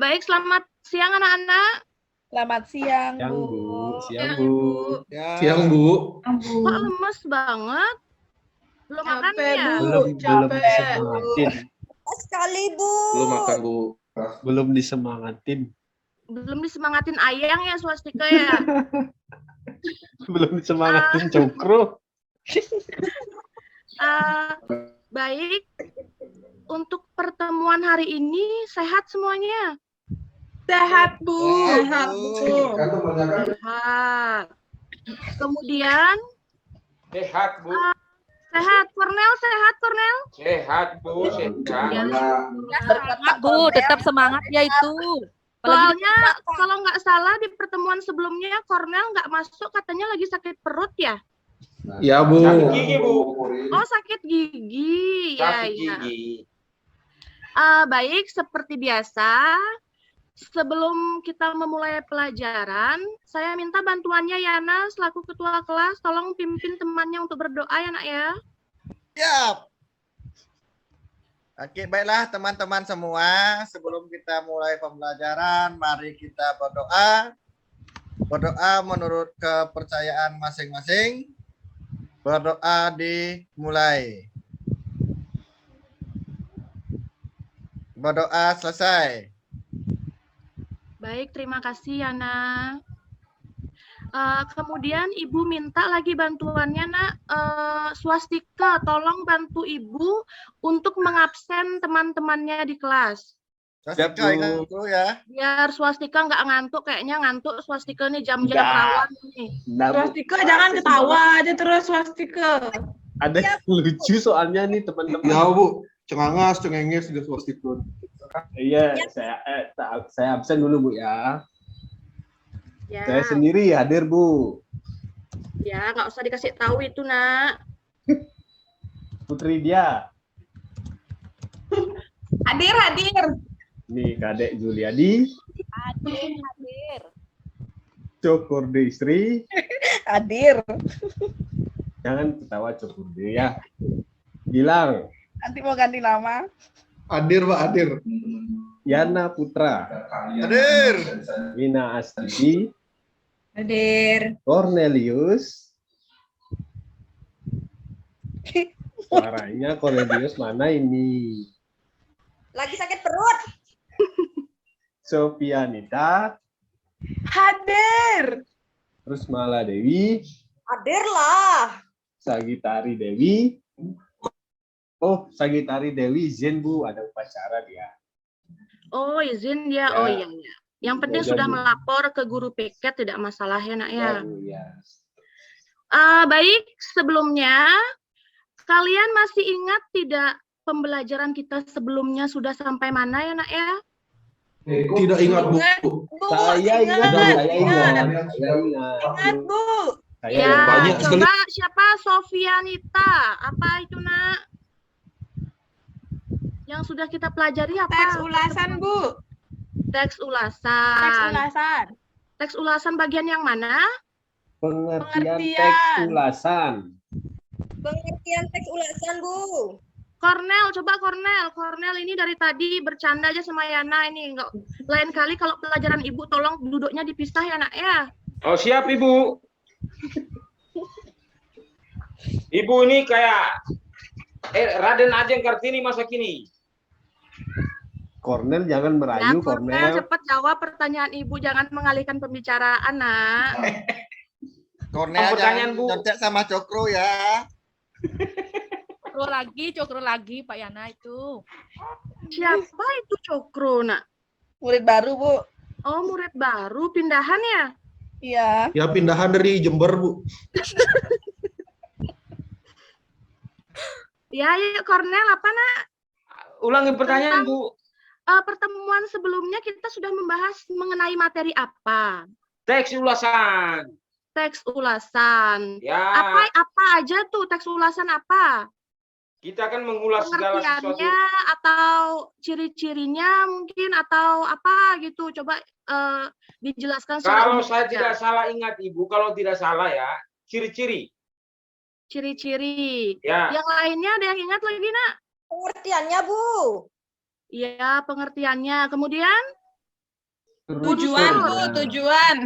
Baik, selamat siang anak-anak. Selamat siang, Siang, Bu. Bu. Siang, Siang, Bu. Ibu. Siang, Bu. Kok lemes banget? Belum makan Capek, ya? Bu. Belum Capek. disemangatin. Sekali, Bu. Belum makan, Bu. Belum disemangatin. Belum disemangatin Ayang ya, Swastika ya? Belum disemangatin Cokro. Baik, untuk pertemuan hari ini sehat semuanya? Sehat, Bu. Sehat, Bu. Sehat. Kemudian, Sehat, Bu. sehat. Cornel, sehat, Cornel? Sehat, Bu. Sehat. Ya, Semangat, Bu, tetap semangat ya itu. soalnya kalau nggak salah di pertemuan sebelumnya Cornel nggak masuk, katanya lagi sakit perut ya? Ya, Bu. Sakit gigi, Bu. Oh, sakit gigi. Ya, Sakit ya. gigi. Baik, seperti biasa, sebelum kita memulai pelajaran, saya minta bantuannya Yana selaku ketua kelas, tolong pimpin temannya untuk berdoa ya nak ya. Siap. Oke, baiklah teman-teman semua. Sebelum kita mulai pembelajaran, mari kita berdoa. Berdoa menurut kepercayaan masing-masing. Berdoa dimulai. Berdoa selesai. Baik, terima kasih Yana. Kemudian Ibu minta lagi bantuannya nak, Swastika, tolong bantu Ibu untuk mengabsen teman-temannya di kelas. Swastika Siap, Bu. ingat dulu ya. Biar Swastika nggak ngantuk, kayaknya ngantuk Swastika nih jam-jam Nggak. rawan nih. Nah, Bu, Swastika jangan ketawa aja terus, Swastika. ada yang lucu soalnya nih teman-teman. Ya, Bu. Cengangas, cengenges di swastika. Iya, saya absen dulu, Bu ya. Ya, Saya sendiri hadir, Bu. ya nggak usah dikasih tahu itu nak. Putri dia. Hadir. Nih, Kadek Juliadi. hadir. Cokorde istri. Hadir. Jangan ketawa Cokorde ya. Gilang. Nanti mau ganti nama. Hadir, Pak, hadir. Yana Putra. Hadir. Mina Astuti. Hadir. Cornelius. Suaranya Cornelius mana ini? Lagi sakit perut. Sofianita. Hadir. Rusmala Dewi. Hadir lah. Sagitari Dewi. Oh, Sagitari Dewi izin, Bu, ada upacara dia. Oh izin dia, Ya. oh iya iya. Yang penting Ya, sudah Bu. melapor ke guru piket, tidak masalah ya nak ya. Bu, ya. Baik, sebelumnya kalian masih ingat tidak pembelajaran kita sebelumnya sudah sampai mana ya nak ya? Tidak ingat, Bu. Saya ingat, saya ingat. Ingat, Bu. Saya Ya, ingat. banyak sekali. coba siapa Sofianita? Apa itu nak? Yang sudah kita pelajari apa? Teks ulasan, Bu. Teks Teks ulasan. ulasan. Teks ulasan bagian yang mana? Pengertian Pengertian. teks ulasan. Pengertian teks ulasan, Bu. Cornel, coba Cornel. Cornel ini dari tadi bercanda aja sama Yana ini. Enggak. Lain kali kalau pelajaran Ibu tolong duduknya dipisah ya nak ya. Oh, siap, Ibu. Ibu ini kayak Raden Ajeng Kartini masa kini. Cornel jangan Ya, merayu, Cornel Cornel. cepat jawab pertanyaan Ibu, jangan mengalihkan pembicaraan nak. Kornel Pertanyaan, jangan Bu. nyontek sama Cokro ya. Cokro lagi, Pak Yana itu. Siapa itu Cokro nak? Murid baru, Bu. Oh murid baru, pindahan ya? Iya. Ya, pindahan dari Jember, Bu. Ya, ya Cornel apa nak? Ulangi pertanyaan, Bu. Pertemuan sebelumnya kita sudah membahas mengenai materi apa? Teks ulasan. Teks ulasan. Ya, Apa aja tuh teks ulasan apa? kita akan mengulas segala sesuatu. Pengertiannya atau ciri-cirinya mungkin atau apa gitu. Coba dijelaskan secara Kalau umum saya aja. tidak salah ingat, Ibu, kalau tidak salah ya, ciri-ciri. Ciri-ciri. Ya, Yang lainnya ada yang ingat lagi nak? Pengertiannya, Bu. Iya, pengertiannya. Kemudian Tujuan, Bu, tujuan.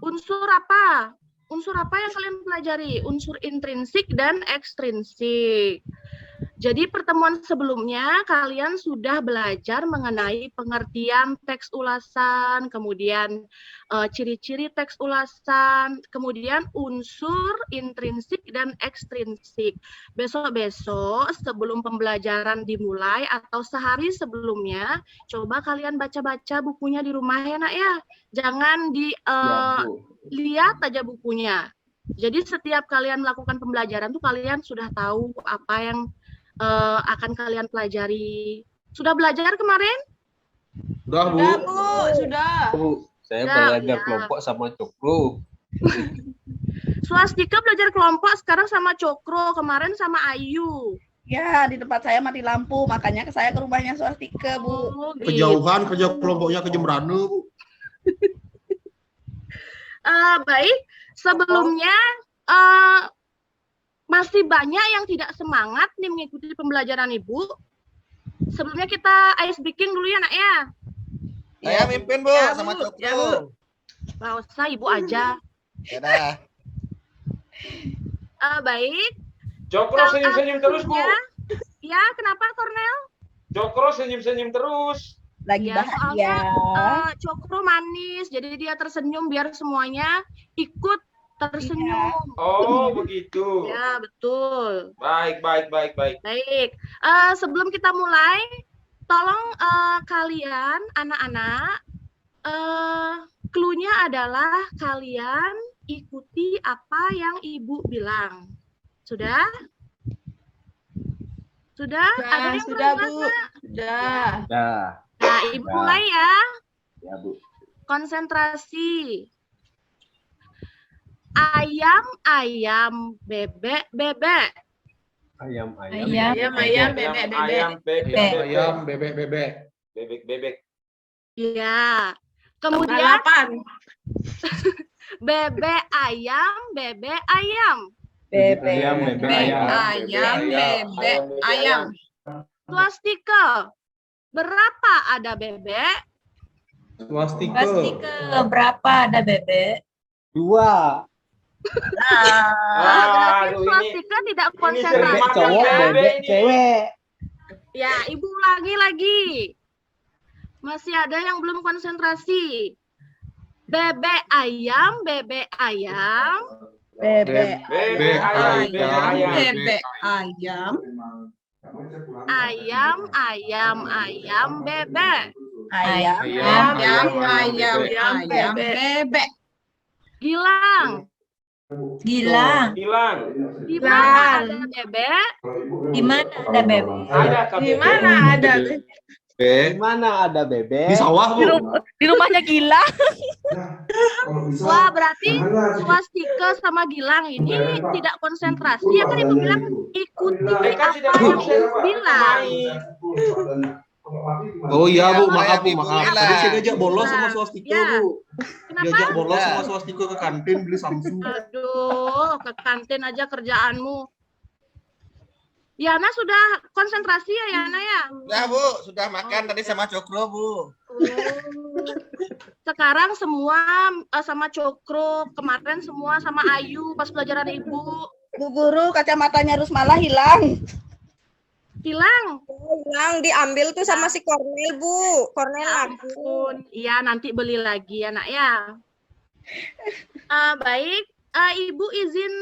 Unsur apa? Unsur apa yang kalian pelajari? Unsur intrinsik dan ekstrinsik. Jadi pertemuan sebelumnya kalian sudah belajar mengenai pengertian teks ulasan, kemudian ciri-ciri teks ulasan, kemudian unsur intrinsik dan ekstrinsik. Besok-besok sebelum pembelajaran dimulai atau sehari sebelumnya, coba kalian baca-baca bukunya di rumah ya nak ya. Jangan lihat aja bukunya. Jadi setiap kalian melakukan pembelajaran tuh kalian sudah tahu apa yang akan kalian pelajari. Sudah belajar kemarin? Udah, Bu. Sudah, Bu, sudah. Bu, saya Ya, belajar ya. kelompok sama Cokro. Swastika belajar kelompok sekarang sama Cokro, kemarin sama Ayu. Ya, di tempat saya mati lampu, makanya saya ke rumahnya Swastika, Bu. Oh, gitu. Kejauhan kerja kelompoknya ke Jembrane, Bu. Baik, sebelumnya masih banyak yang tidak semangat nih mengikuti pembelajaran Ibu. Sebelumnya kita ice breaking dulu ya nak ya. Saya mimpin, Bu, Ya, sama Bu. Cokro. Ya, Bu. Nggak usah Ibu aja. Ya dah. Baik. Cokro senyum-senyum terus, Bu. Ya, kenapa Cornel? Cokro senyum-senyum terus. Lagi Ya, bahagia. Cokro manis, jadi dia tersenyum biar semuanya ikut tersenyum. Oh, begitu. Ya, betul. Baik. Baik. Sebelum kita mulai, tolong kalian anak-anak, clue-nya adalah kalian ikuti apa yang Ibu bilang. Sudah? Sudah? Ada yang Sudah, belum Bu. bahasa? Sudah. Dah, Nah, Ibu Ya. mulai ya. ya Bu. Konsentrasi. Ayam, bebek, bebek. Ayam. Ayam, bebek, bebek. Ayam, bebek. Ayam, bebek, bebek. Bebek. Ya. Kemudian Balapan. bebek ayam, bebek ayam. Bebek. Ayam, bebek, ayam. Ayam, bebek, ayam. Swastika. Berapa ada bebek? Swastika. Berapa ada bebek? 2. Berarti Aduh, ini Swastika tidak sering konsentrasi. Bebek makan cowok, bebek bebek ini. cewek. Ya, Ibu ulangi lagi. Masih ada yang belum konsentrasi. Bebek ayam, bebek ayam. Bebek. bebek ayam, bebek ayam. Bebek ayam. Ayam, bebek. Ayam, ayam, bebek. Gilang. Gilang. Hilang. Di mana ada bebek? Di mana ada bebek? Ada Di mana ada? Di mana ada bebek? Di sawah, Bu. Di rumahnya Gilang. Wah, berarti Swastika sama Gilang ini tidak konsentrasi. Ya kan Ibu bilang ikuti Mereka apa tidak yang Ibu konsentrasi bilang. bermain. Oh iya, Bu. Ya, Maaf, Bu. Ibu Maaf. bilang. Tadi saya diajak bolos sama Swastika, Ya. Bu. Kenapa? Diajak bolos Ya. sama Swastika ke kantin beli Samsung. Aduh, ke kantin aja kerjaanmu. Yana sudah konsentrasi ya, Yana ya? Ya, Bu, sudah makan tadi sama Cokro, Bu. Oh. Sekarang semua sama Cokro, kemarin semua sama Ayu pas pelajaran Ibu. Bu Guru, kacamatanya Rusmalah hilang. Hilang. Hilang diambil tuh sama si Cornel, Bu. Cornel Ya ampun. Iya, nanti beli lagi ya, Nak ya. Baik, Ibu izin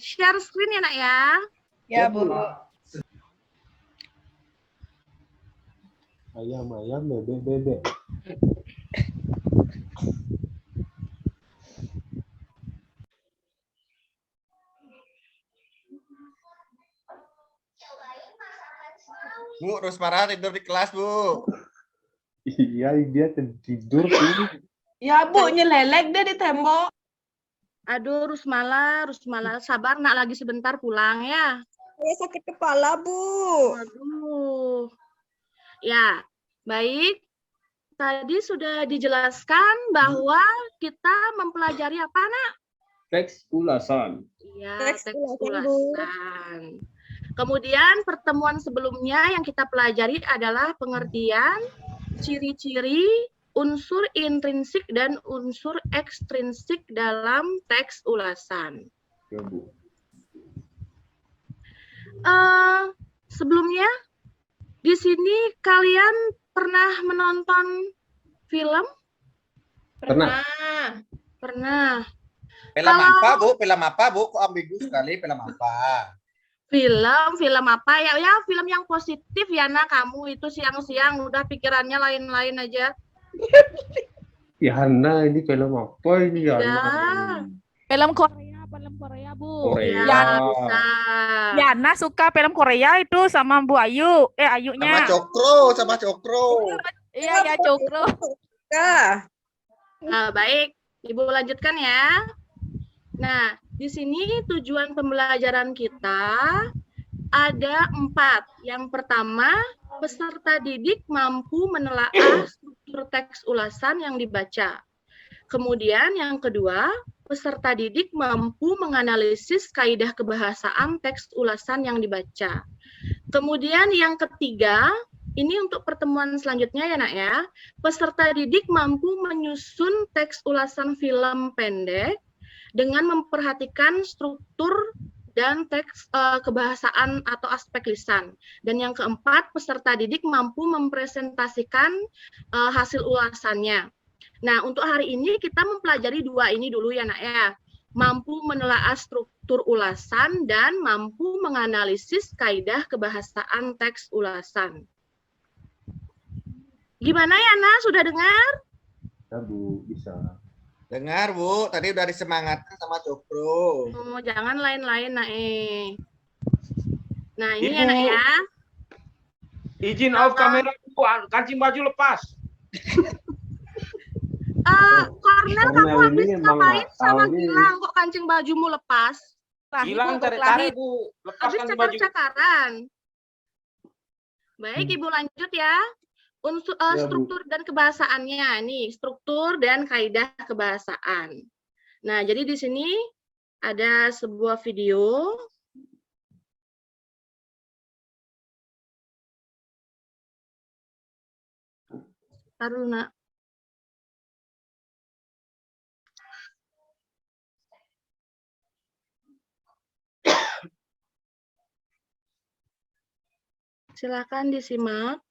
share screen ya, Nak ya. Ya, Bu. Ayam, bebek, bebek. Bu, Rusmara tidur di kelas, Bu. Iya, dia tidur ini. Ya, Bu, nyelelek deh di tembok. Aduh, Rusmala, sabar Nak, lagi sebentar pulang ya. Saya sakit kepala, Bu. Aduh. Ya, baik. Tadi sudah dijelaskan bahwa kita mempelajari apa, Nak? Teks ulasan. Iya, Teks teks ulasan, Bu. ulasan. Kemudian pertemuan sebelumnya yang kita pelajari adalah pengertian, ciri-ciri, unsur intrinsik dan unsur ekstrinsik dalam teks ulasan. Ya, Bu. Sebelumnya, di sini kalian pernah menonton film? Pernah. Pernah. Film Kalau- apa, Bu? Film apa, Bu? Kok ambigu sekali film apa? Film apa ya? Ya film yang positif ya, nak. Kamu itu siang-siang udah pikirannya lain-lain aja. Yana, ini film apa ini Yana? Ya. Film Korea, Bu. Korea. Ya, bisa. Yana suka film Korea itu sama Bu Ayu. Sama Ayunya. sama Cokro. Iya, ya Cokro. Baik, Ibu lanjutkan ya. Nah, di sini tujuan pembelajaran kita ada 4. Yang pertama, peserta didik mampu menelaah struktur teks ulasan yang dibaca. Kemudian yang kedua, peserta didik mampu menganalisis kaidah kebahasaan teks ulasan yang dibaca. Kemudian yang ketiga, ini untuk pertemuan selanjutnya ya, Nak ya. Peserta didik mampu menyusun teks ulasan film pendek dengan memperhatikan struktur dan teks kebahasaan atau aspek lisan. Dan yang keempat, peserta didik mampu mempresentasikan hasil ulasannya. Nah, untuk hari ini kita mempelajari 2 ini dulu ya, Nak ya. Mampu menelaah struktur ulasan dan mampu menganalisis kaidah kebahasaan teks ulasan. Gimana ya, Nak? Sudah dengar? Ya, Bu, bisa. Dengar, Bu. Tadi udah disemangatkan sama Cokro. Oh, jangan lain-lain, Nak. Nah, ini Ibu. ya, Nak ya. Izin off kamera, Bu. Kancing baju lepas. Kornel, kamu Kornel habis ini emang ngapain sama nakal nih. Gilang? Kok kancing bajumu lepas? Hilang tarik-tarik, Bu. Habis Lepaskan baju. cakar-cakaran. Baik, Ibu lanjut ya. Unsur Ya, Bu. struktur dan kebahasaannya. Nih, struktur dan kaidah kebahasaan. Nah, jadi di sini ada sebuah video. Taruh, Nak. Silakan disimak.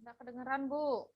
Nggak kedengeran, Bu.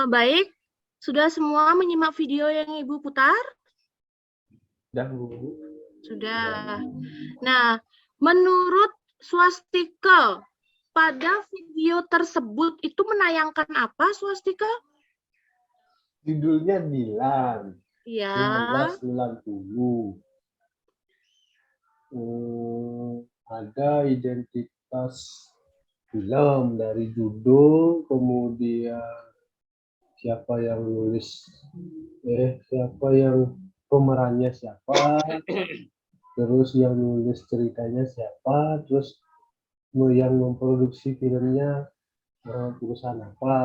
Baik, sudah semua menyimak video yang Ibu putar? Udah, Bu. Sudah. Nah, menurut Swastika, pada video tersebut itu menayangkan apa, Swastika? Judulnya Dilan. Ya, 1990. Ada identitas film dari judul, kemudian siapa yang nulis, siapa yang pemerannya siapa, terus yang nulis ceritanya siapa, terus yang memproduksi filmnya perusahaan apa,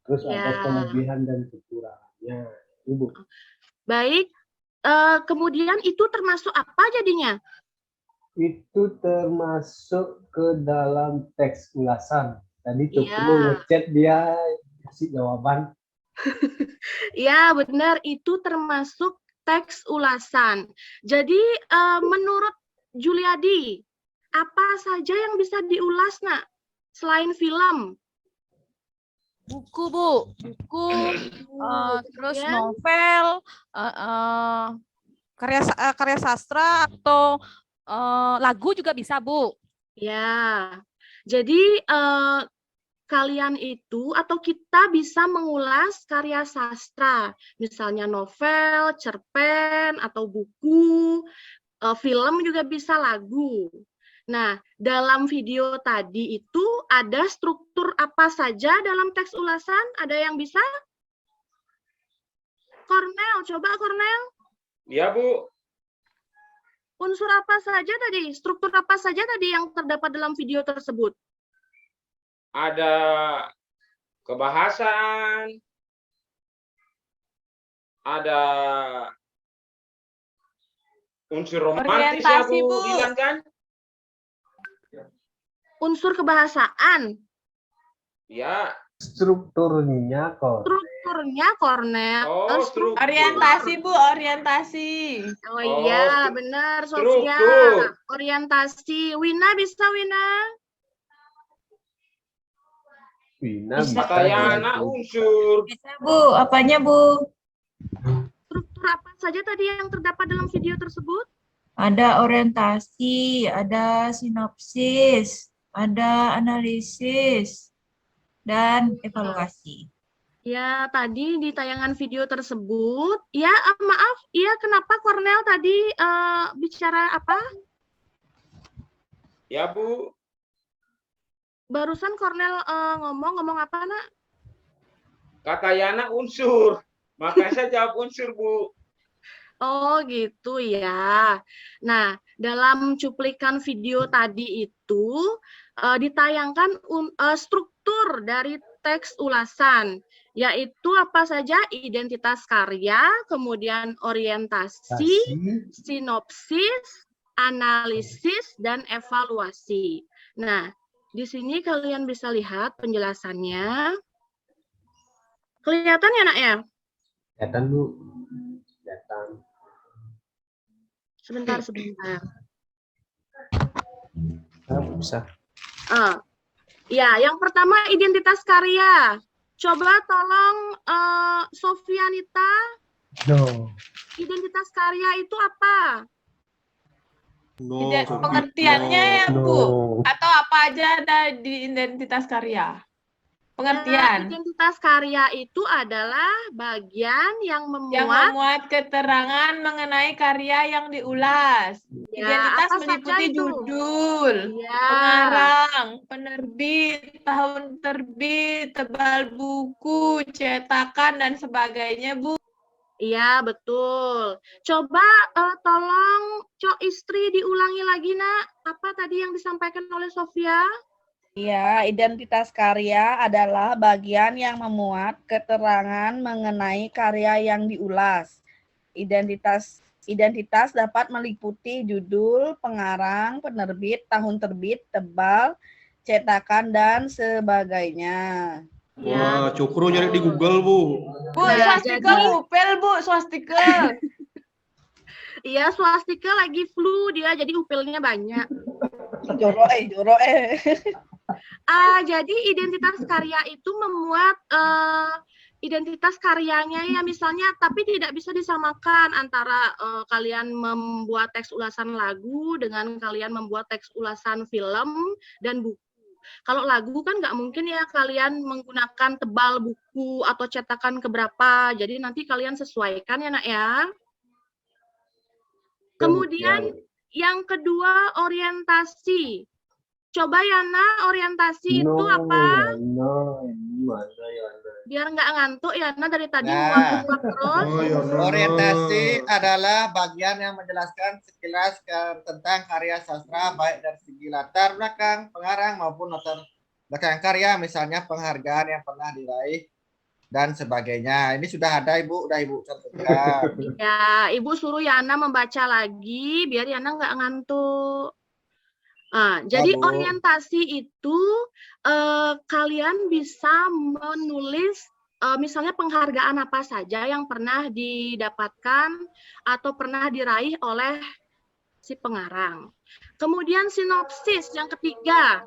terus ada ya. kelebihan dan kekurangannya. Ibu. Baik. Kemudian itu termasuk apa jadinya? Itu termasuk ke dalam teks ulasan. Tadi Cukru Iya. ngechat dia kasih jawaban. Ya, benar. Itu termasuk teks ulasan. Jadi, menurut Juliadi, apa saja yang bisa diulas, Nak? Selain film? Buku, Bu. Buku, terus Ya. novel, karya sastra atau lagu juga bisa, Bu. Ya. Jadi, kalian itu atau kita bisa mengulas karya sastra, misalnya novel, cerpen, atau buku, film juga bisa lagu. Nah, dalam video tadi itu ada struktur apa saja dalam teks ulasan? Ada yang bisa? Cornel, coba Cornel. Ya, Bu. Unsur apa saja tadi? Struktur apa saja tadi yang terdapat dalam video tersebut? Ada kebahasaan, ada unsur romantis ya, Orientasi, Bu, Bu. bilang kan? Unsur kebahasaan. Ya. Strukturnya kok. Strukturnya Cornel. Oh, struktur. Orientasi, Bu, orientasi. Oh iya, benar, Sofia. struktur. Orientasi. Wina bisa, Wina? Wina Bisa. bisa Katayana jadi. unsur. Bisa, Bu. Apanya, Bu? Struktur apa saja tadi yang terdapat dalam video tersebut? Ada orientasi, ada sinopsis, ada analisis, dan evaluasi. Ya, tadi di tayangan video tersebut, ya maaf, iya kenapa Cornel tadi bicara apa? Ya, Bu. Barusan Cornel ngomong apa, Nak? Katayana unsur. Makanya saya jawab unsur, Bu. Oh gitu ya. Nah, dalam cuplikan video tadi itu ditayangkan struktur dari teks ulasan, yaitu apa saja? Identitas karya, kemudian orientasi, sinopsis, analisis, dan evaluasi. Nah, di sini kalian bisa lihat penjelasannya. Kelihatan ya, Nak ya? Kelihatan, Bu. Kelihatan. Sebentar. Bisa. Ya, yang pertama identitas karya. Coba tolong Sofianita, No. identitas karya itu apa? No, Pengertiannya ya, Bu? No. Atau apa aja ada di identitas karya? Pengertian. Identitas karya itu adalah bagian yang Yang memuat memuat keterangan mengenai karya yang diulas. Identitas apa saja meliputi itu? judul, Ya, pengarang, penerbit, tahun terbit, tebal buku, cetakan, dan sebagainya, Bu. iya betul. Coba tolong Cok Istri diulangi lagi, Nak. Apa tadi yang disampaikan oleh Sofia? Iya, identitas karya adalah bagian yang memuat keterangan mengenai karya yang diulas. Identitas dapat meliputi judul, pengarang, penerbit, tahun terbit, tebal, cetakan, dan sebagainya. Wah, Cukru nyari di Google, Bu. Bu, Nah, swastika jadi- upel, Bu, swastika. Iya, Swastika lagi flu dia, jadi upilnya banyak. Joro. Jadi identitas karya itu memuat identitas karyanya ya misalnya, tapi tidak bisa disamakan antara kalian membuat teks ulasan lagu dengan kalian membuat teks ulasan film dan buku. Kalau lagu kan nggak mungkin ya kalian menggunakan tebal buku atau cetakan keberapa, jadi nanti kalian sesuaikan ya nak ya. Kemudian yang kedua orientasi. Coba Yana, orientasi itu apa? Biar nggak ngantuk Yana dari tadi Nah. nguap terus. Orientasi adalah bagian yang menjelaskan sekilas tentang karya sastra baik dari segi latar belakang pengarang maupun latar belakang karya, misalnya penghargaan yang pernah diraih dan sebagainya. Ini sudah ada Ibu, udah Ibu contohkan. Ya, Ibu suruh Yana membaca lagi biar Yana nggak ngantuk. Jadi Bu. orientasi itu kalian bisa menulis misalnya penghargaan apa saja yang pernah didapatkan atau pernah diraih oleh si pengarang. Kemudian sinopsis yang ketiga.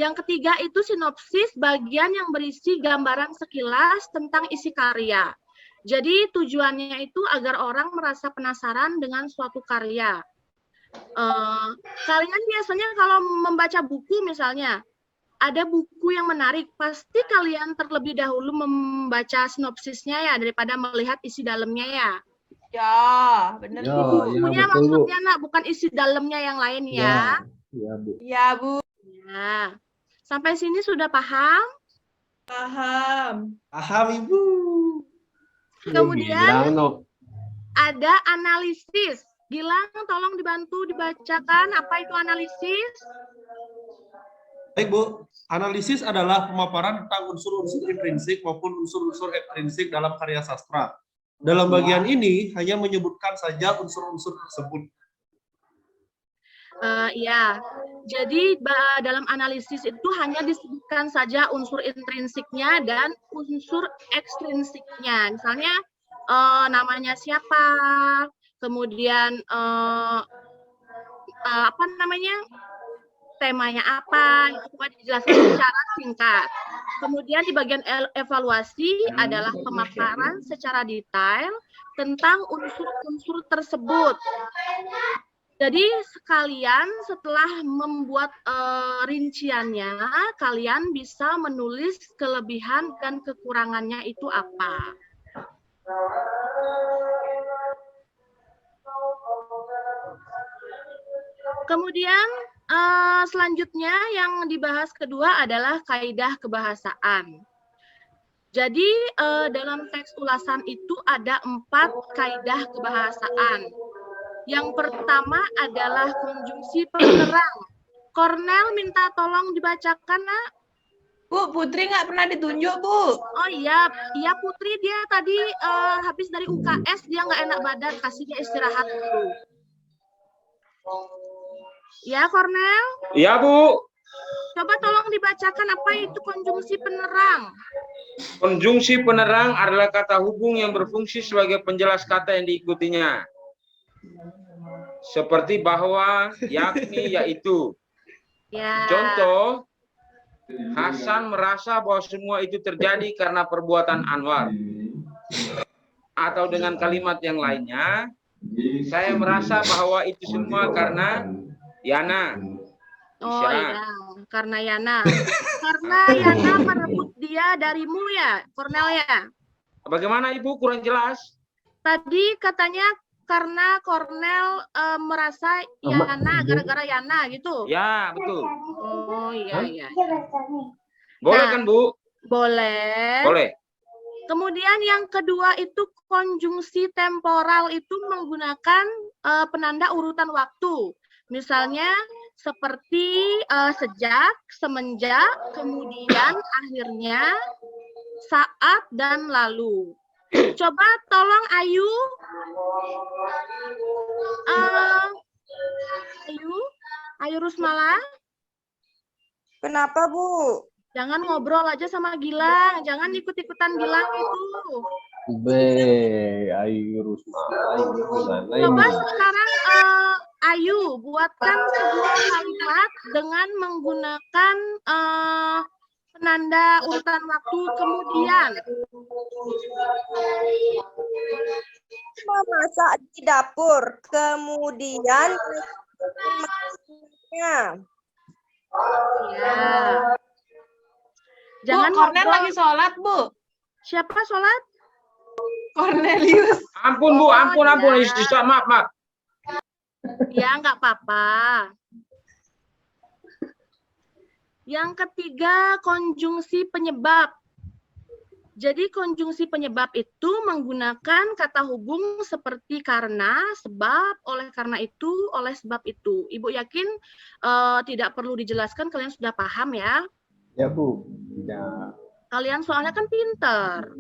Yang ketiga itu sinopsis bagian yang berisi gambaran sekilas tentang isi karya. Jadi tujuannya itu agar orang merasa penasaran dengan suatu karya. Kalian biasanya kalau membaca buku misalnya, ada buku yang menarik, pasti kalian terlebih dahulu membaca sinopsisnya ya, daripada melihat isi dalamnya ya. Ya, benar Ya, Bu. Bukunya betul, Bu. maksudnya nak, bukan isi dalamnya yang lain ya. Ya, Bu. Ya, Bu. Ya. Sampai sini sudah paham? Paham. Paham Ibu. Kemudian Bilang, no. ada analisis. Gilang, tolong dibantu dibacakan apa itu analisis? Baik Bu, analisis adalah pemaparan tentang unsur-unsur intrinsik maupun unsur-unsur ekstrinsik dalam karya sastra. Dalam bagian ini hanya menyebutkan saja unsur-unsur tersebut. Ya, jadi dalam analisis itu hanya disebutkan saja unsur intrinsiknya dan unsur ekstrinsiknya. Misalnya namanya siapa, kemudian apa namanya, temanya apa, itu dijelaskan secara singkat. Kemudian di bagian evaluasi adalah pemaparan secara detail tentang unsur-unsur tersebut. Jadi sekalian setelah membuat rinciannya, kalian bisa menulis kelebihan dan kekurangannya itu apa. Kemudian selanjutnya yang dibahas kedua adalah kaidah kebahasaan. Jadi dalam teks ulasan itu ada 4 kaidah kebahasaan. Yang pertama adalah konjungsi penerang. Kornel minta tolong dibacakan, Nak. Bu, Putri nggak pernah ditunjuk, Bu. Oh iya, Putri dia tadi habis dari UKS, dia nggak enak badan, kasih dia istirahat dulu. Ya, Kornel? Iya, Bu. Coba tolong dibacakan apa itu konjungsi penerang. Konjungsi penerang adalah kata hubung yang berfungsi sebagai penjelas kata yang diikutinya. Seperti bahwa, yakni, yaitu. Ya. Contoh, Hasan merasa bahwa semua itu terjadi karena perbuatan Anwar. Atau dengan kalimat yang lainnya, saya merasa bahwa itu semua karena Yana. Oh Bisa. iya, karena Yana. Karena Yana merebut dia darimu ya, Kornel ya. Bagaimana Ibu? Kurang jelas. Tadi katanya karena Kornel merasa Yana gara-gara Yana gitu. Ya, betul. Oh iya. Boleh Nah. kan, Bu? Boleh. Boleh. Kemudian yang kedua itu konjungsi temporal itu menggunakan penanda urutan waktu. Misalnya seperti sejak, semenjak, kemudian, akhirnya, saat, dan lalu. Coba tolong Ayu. Ayu Rusmala. Kenapa, Bu? Jangan ngobrol aja sama Gilang. Jangan ikut-ikutan Gilang itu. Ayu Rusma, gimana Coba ini? sekarang Ayu, buatkan sebuah kalimat dengan menggunakan penanda urutan waktu kemudian. Memasak di dapur, kemudian Ya. Bu, Cornel ngobrol. lagi sholat, Bu. Siapa sholat? Cornelius. Ampun Bu, ampun. Ya. Maaf. Ya, nggak apa-apa. Yang ketiga, konjungsi penyebab. Jadi konjungsi penyebab itu menggunakan kata hubung seperti karena, sebab, oleh karena itu, oleh sebab itu. Ibu yakin tidak perlu dijelaskan, kalian sudah paham ya? Ya Bu. Ya. Kalian soalnya kan pinter.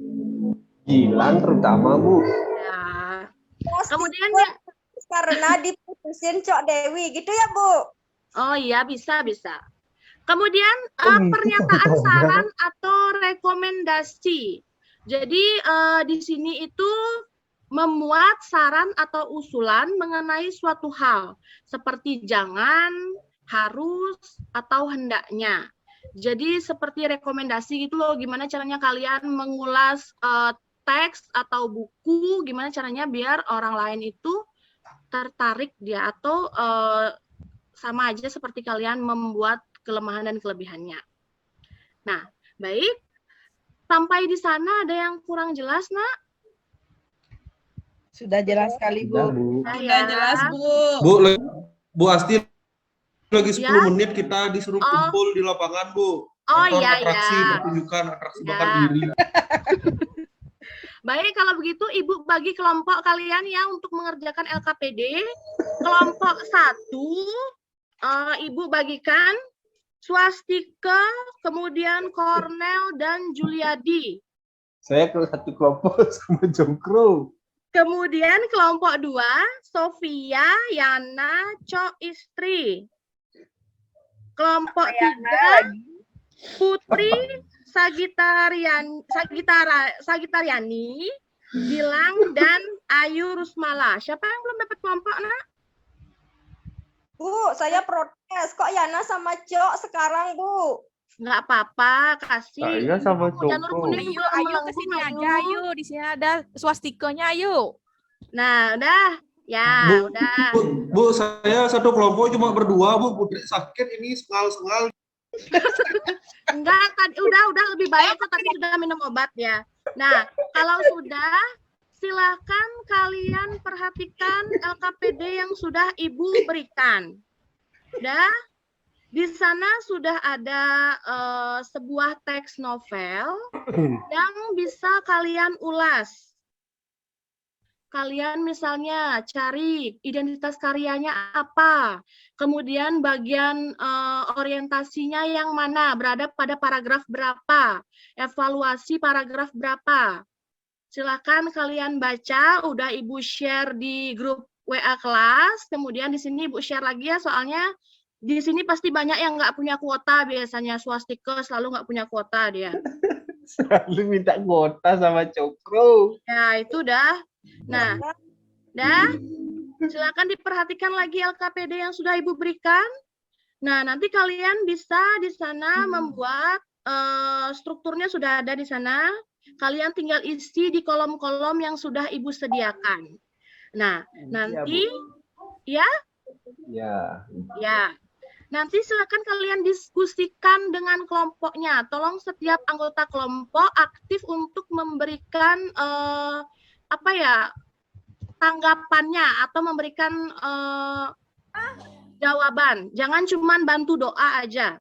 Gilang terutama Bu. Ya. Kemudian ya, karena diputusin Cok Dewi, gitu ya Bu? oh iya, bisa. Kemudian pernyataan saran atau rekomendasi. Jadi di sini itu memuat saran atau usulan mengenai suatu hal seperti jangan, harus, atau hendaknya. Jadi seperti rekomendasi gitu loh, gimana caranya kalian mengulas teks atau buku, gimana caranya biar orang lain itu tertarik dia atau sama aja seperti kalian membuat kelemahan dan kelebihannya. Nah, baik. Sampai di sana ada yang kurang jelas, Nak? Sudah jelas sekali, Sudah, Bu. Bu. Sudah jelas, Bu. Bu Asti lagi 10 Ya. menit kita disuruh Oh. kumpul di lapangan, Bu. Oh, Nonton iya, atraksi, iya. pertunjukan, atraksi Ya. bakat diri. Baik, kalau begitu Ibu bagi kelompok kalian ya untuk mengerjakan LKPD. Kelompok 1, Ibu bagikan Swastika, kemudian Cornel dan Juliadi. Saya ke satu kelompok sama Jongkro. Kemudian kelompok 2, Sofia, Yana, Cok Istri. Kelompok 3, Putri, Sagitariani, Gilang, dan Ayu Rusmala. Siapa yang belum dapat kelompok, Nak? Bu, saya protes. Kok Yana sama Cok sekarang, Bu? Nggak apa-apa, kasih. Saya sama Janur Jongkro. kuning Ayo, belum ayo ke melengkung, sini Ayu. aja, ayo. Di sini ada swastikanya, ayo. Nah, udah. Ya, Bu, udah. Bu, saya satu kelompok cuma berdua, Bu. Putri sakit ini sengal-sengal. Enggak, tadi udah lebih baik kok, tadi sudah minum obat ya. Nah, kalau sudah, silakan kalian perhatikan LKPD yang sudah Ibu berikan. Udah? Di sana sudah ada sebuah teks novel yang bisa kalian ulas. Kalian misalnya cari identitas karyanya apa, kemudian bagian orientasinya yang mana, berada pada paragraf berapa, evaluasi paragraf berapa. Silakan kalian baca, udah Ibu share di grup WA kelas, kemudian di sini Ibu share lagi ya, soalnya di sini pasti banyak yang nggak punya kuota, biasanya Swastika selalu nggak punya kuota dia. Selalu minta kuota sama Jongkro. Ya, itu dah. Nah, dah, silakan diperhatikan lagi LKPD yang sudah Ibu berikan. Nah, nanti kalian bisa di sana membuat strukturnya sudah ada di sana. Kalian tinggal isi di kolom-kolom yang sudah Ibu sediakan. Nah, nanti ya, Ya. nanti silakan kalian diskusikan dengan kelompoknya. Tolong setiap anggota kelompok aktif untuk memberikan tanggapannya atau memberikan jawaban. Jangan cuma bantu doa aja.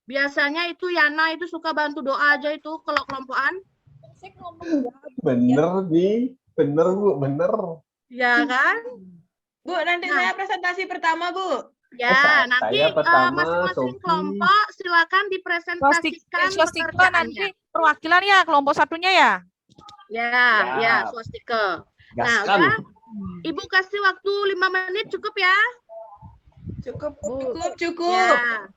Biasanya itu Yana itu suka bantu doa aja itu kalau kelompokan. Bener nih. Bener, Bu. Bener. Ya kan? Bu, nanti saya presentasi pertama, Bu. Ya, nanti Saya pertama, masing-masing Sophie. kelompok silakan dipresentasikan Swastika pekerjaannya. nanti perwakilan ya, kelompok satunya ya. Ya, Swastika. Nah, Gaskan. udah. Ibu kasih waktu 5 menit cukup ya? Cukup, Bu. Cukup. Ya.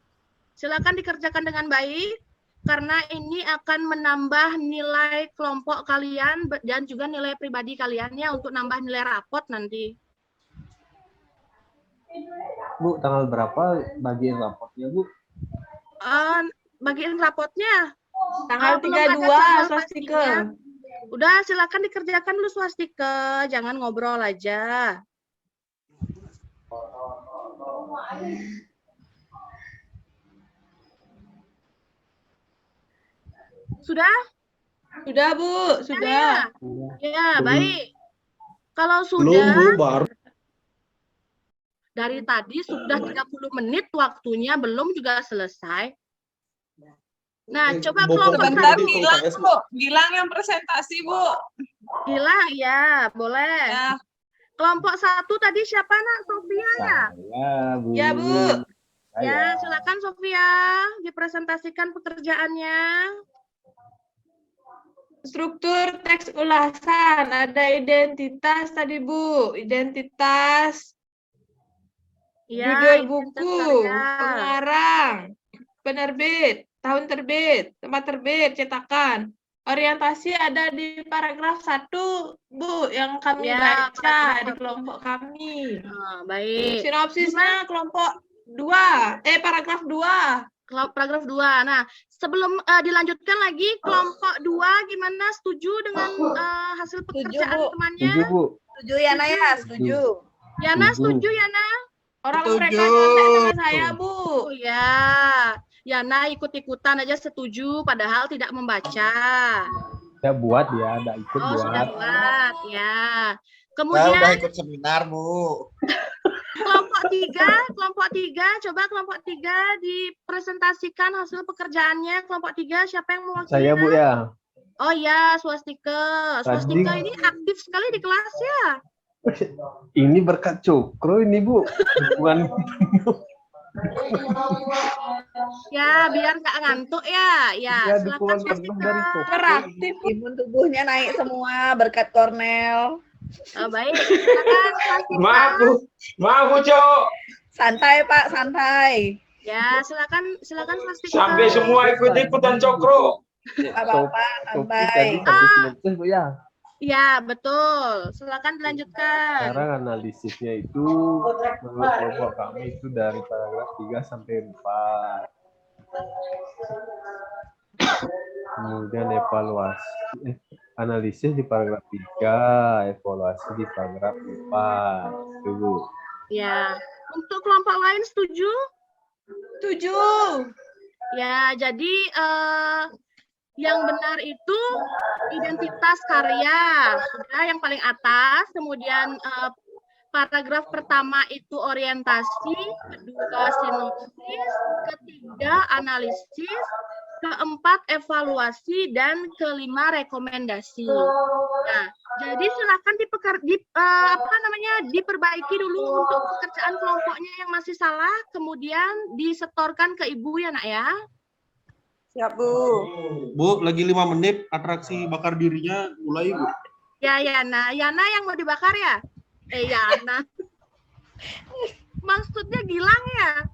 Silakan dikerjakan dengan baik karena ini akan menambah nilai kelompok kalian dan juga nilai pribadi kalian ya untuk nambah nilai rapot nanti. Bu, tanggal berapa bagian rapotnya, Bu? Bagian rapotnya Tanggal belum ada 32 jadwal swastike. pastinya. Udah, silakan dikerjakan dulu swastike, jangan ngobrol aja. Sudah? Sudah, Bu, sudah. Ya, baik. Kalau Belum, sudah, Bu, baru. dari tadi sudah 30 menit waktunya, belum juga selesai. Nah, coba kelompok Sebentar, satu. Gilang, Bu. Gilang yang presentasi, Bu. Gilang, ya, boleh. Ya. Kelompok satu tadi siapa, Nak? Sofia, ya? Saya, Bu. Ya, Bu. Ya, silakan Sofia, dipresentasikan pekerjaannya. Struktur teks ulasan, ada identitas tadi, Bu. Identitas, Ya, judul identitas buku, karya. pengarang, penerbit, tahun terbit, tempat terbit, cetakan. Orientasi ada di paragraf 1, Bu, yang kami Ya, baca paragraf di 1. kelompok kami. Baik. Sinopsisnya kelompok 2, paragraf 2. Paragraf 2. Nah, sebelum dilanjutkan lagi, kelompok 2 gimana? Setuju dengan hasil pekerjaan Bu. temannya? Setuju, Bu. Setuju ya, Naya? Setuju. Yana, Setuju. setuju Yana? Orang Setuju. mereka nyontek dengan saya, Bu. Oh ya, Yana ikut-ikutan aja setuju, padahal tidak membaca. Saya buat ya, ada ikut Oh, sudah buat. buat, ya. Saya Kemudian udah ikut seminar, Bu. kelompok tiga, coba kelompok 3 dipresentasikan hasil pekerjaannya. Kelompok 3 siapa yang mewakili? Saya, Bu, ya. Oh ya, swastike. Swastike ini aktif sekali di kelas ya. Ini berkat Cokro ini, Bu. Bukan. Ya, biar nggak ngantuk ya. Ya, Ya, silakan dukungan penuh swastike. dari Cokro. Beraktif. Imun tubuhnya naik semua berkat Cornell. Baik, silakan swastike. Maaf Bu Cok. Santai, Pak, santai. Ya, silakan swastike. Sampai semua ikut-ikutan Cokro. Gak apa-apa, santai. Tadi Bu, ya. Ya, betul. Silakan dilanjutkan. Sekarang analisisnya itu menurut kelompok kami itu dari paragraf 3 sampai 4. Kemudian evaluasi, analisis di paragraf 3, evaluasi di paragraf 4. Tunggu. Ya, untuk kelompok lain setuju? Setuju. Ya, jadi yang benar itu identitas karya, sudah yang paling atas. Kemudian paragraf pertama itu orientasi, kedua sinopsis, ketiga analisis, keempat evaluasi, dan kelima rekomendasi. Nah, jadi silakan diperbaiki dulu untuk pekerjaan kelompoknya yang masih salah, kemudian disetorkan ke Ibu ya, Nak ya. Siap, Bu. Bu, lagi 5 menit atraksi bakar dirinya mulai, Bu. Ya, Yana. Yana yang mau dibakar ya? Yana. Maksudnya Gilang ya?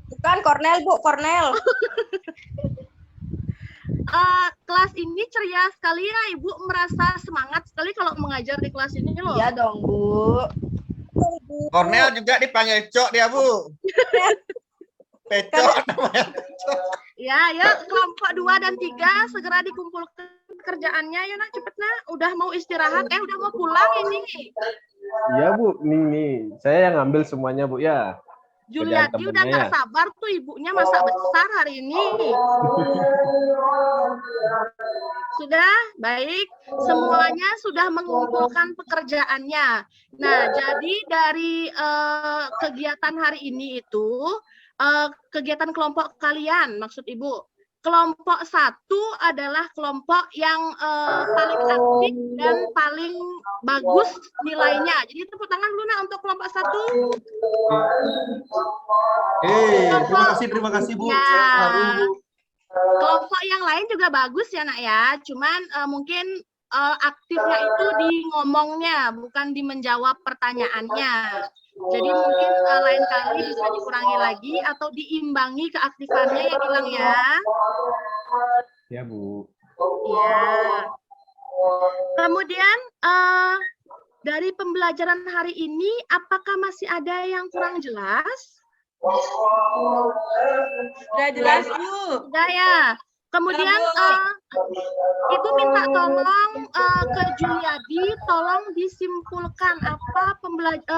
Bukan Cornell, Bu, Cornell. Kelas ini ceria sekali ya, Ibu merasa semangat sekali kalau mengajar di kelas ini loh. Iya dong, Bu. Cornell juga dipanggil Cok dia, Bu. Pecok namanya. Ya, kelompok 2 dan 3 segera dikumpulkan pekerjaannya ya, Nak, cepet Nak. Udah mau istirahat, udah mau pulang ini. Iya, Bu. Nih. Saya yang ngambil semuanya, Bu, ya. Juliati udah nggak sabar tuh, ibunya masak besar hari ini. Sudah, baik. Semuanya sudah mengumpulkan pekerjaannya. Nah, jadi dari kegiatan hari ini itu, kegiatan kelompok kalian, maksud Ibu. Kelompok 1 adalah kelompok yang paling aktif dan paling bagus nilainya. Jadi tepuk tangan dulu Nak untuk kelompok 1. Terima kasih Bu. Ya. Saya baru, Bu. Kelompok yang lain juga bagus ya Nak ya. Cuman mungkin aktifnya itu di ngomongnya, bukan di menjawab pertanyaannya. Jadi mungkin lain kali bisa dikurangi lagi atau diimbangi keaktifannya ya Gilang ya. Ya, Bu. Ya. Kemudian dari pembelajaran hari ini, apakah masih ada yang kurang jelas? Sudah jelas, Bu. Sudah ya. Kemudian Ibu minta tolong ke Juliadi, tolong disimpulkan apa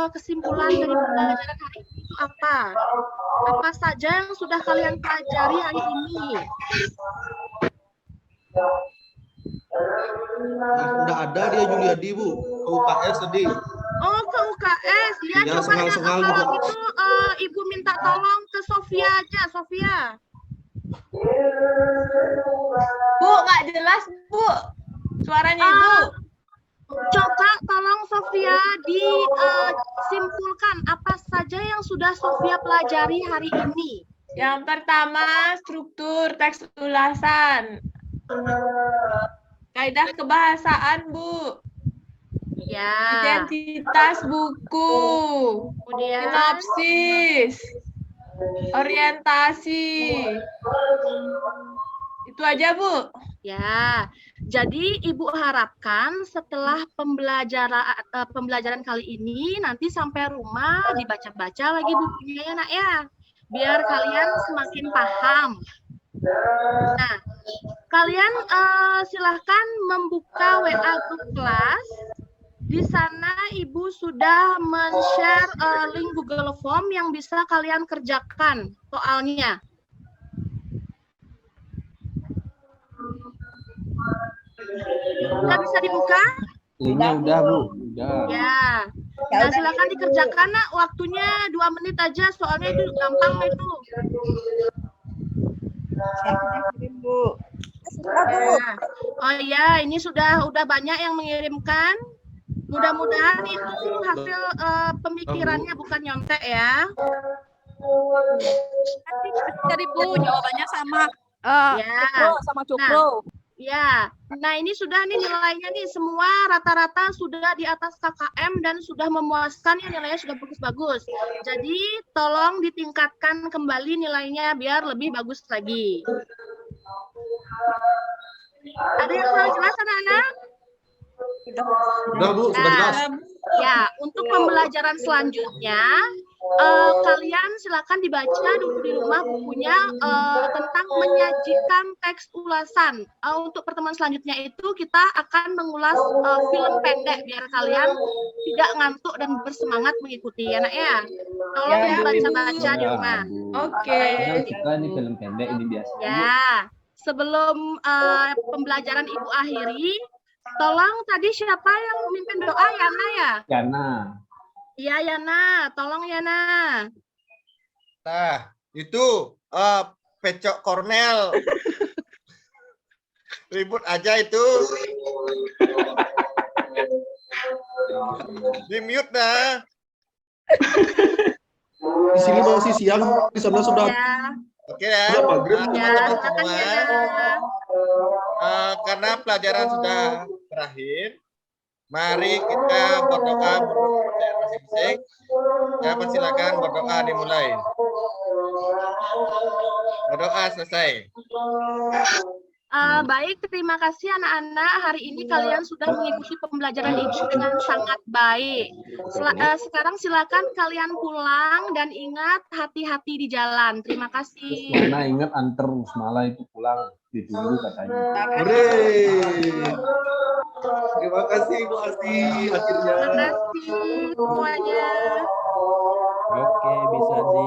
kesimpulan dari pembelajaran hari ini itu apa? Apa saja yang sudah kalian pelajari hari ini? Nggak ada dia Juliadi, Bu. Ke UKS tadi. Oh, ke UKS. Ya, Ya, coba ya, sengal-sengal kalau juga. gitu Ibu minta tolong ke Sofia aja, Sofia. Bu, nggak jelas, Bu. Suaranya Ibu. Coba tolong Sofia disimpulkan apa saja yang sudah Sofia pelajari hari ini. Yang pertama, struktur teks ulasan. Kaidah kebahasaan, Bu. Ya. Identitas buku. Kemudian Sinopsis. Orientasi. Itu aja, Bu. ya. Jadi Ibu harapkan setelah pembelajaran kali ini nanti sampai rumah dibaca-baca lagi bukunya ya, Nak ya. Biar kalian semakin paham. Nah, kalian silahkan membuka WA grup kelas. Di sana Ibu sudah men-share link Google Form yang bisa kalian kerjakan soalnya. Sudah bisa dibuka? Linknya udah, Bu. Udah. Ya. Nah, silakan dikerjakan, Nak. Waktunya 2 menit aja, soalnya itu gampang itu. Bu. Nah, oh iya, ini udah banyak yang mengirimkan. Mudah-mudahan itu hasil pemikirannya bukan nyontek ya. Jadi Bu, jawabannya sama Ya. Cukro sama Cukro. Ya, nah ini sudah nih nilainya nih semua rata-rata sudah di atas KKM dan sudah memuaskan ya, nilainya sudah bagus-bagus. Jadi tolong ditingkatkan kembali nilainya biar lebih bagus lagi. Ada yang kurang jelas anak-anak? Udah, Bu, sudah jelas. Ya, untuk pembelajaran selanjutnya kalian silakan dibaca dulu di rumah bukunya tentang menyajikan teks ulasan. Untuk pertemuan selanjutnya itu kita akan mengulas film pendek biar kalian tidak ngantuk dan bersemangat mengikuti ya, Nak ya. Tolong Ya, dibaca-baca di rumah. Oke. Kita ini film pendek ini biasanya. Ya, sebelum pembelajaran Ibu akhiri, tolong tadi siapa yang memimpin doa, Yana ya? Yana. Iya, Yana. Tolong Yana. Nah, itu pecok Kornel. Ribut aja itu. Di mute dah. Di sini masih siang, di sana sudah Ya, Oke ya. sudah maghrib. ya, Teman-teman silakan semua. Yana. Karena pelajaran sudah berakhir, mari kita berdoa masing-masing. Ya, persilakan berdoa dimulai. Berdoa selesai. Baik, terima kasih anak-anak. Hari ini kalian sudah mengikuti pembelajaran Ibu dengan sangat baik. Sekarang silakan kalian pulang dan ingat hati-hati di jalan. Terima kasih. Yana ingat antar Usmala itu pulang ditunggu katanya. Hore. Terima kasih Bu Asti akhirnya. Terima kasih semuanya. Oke, bisa di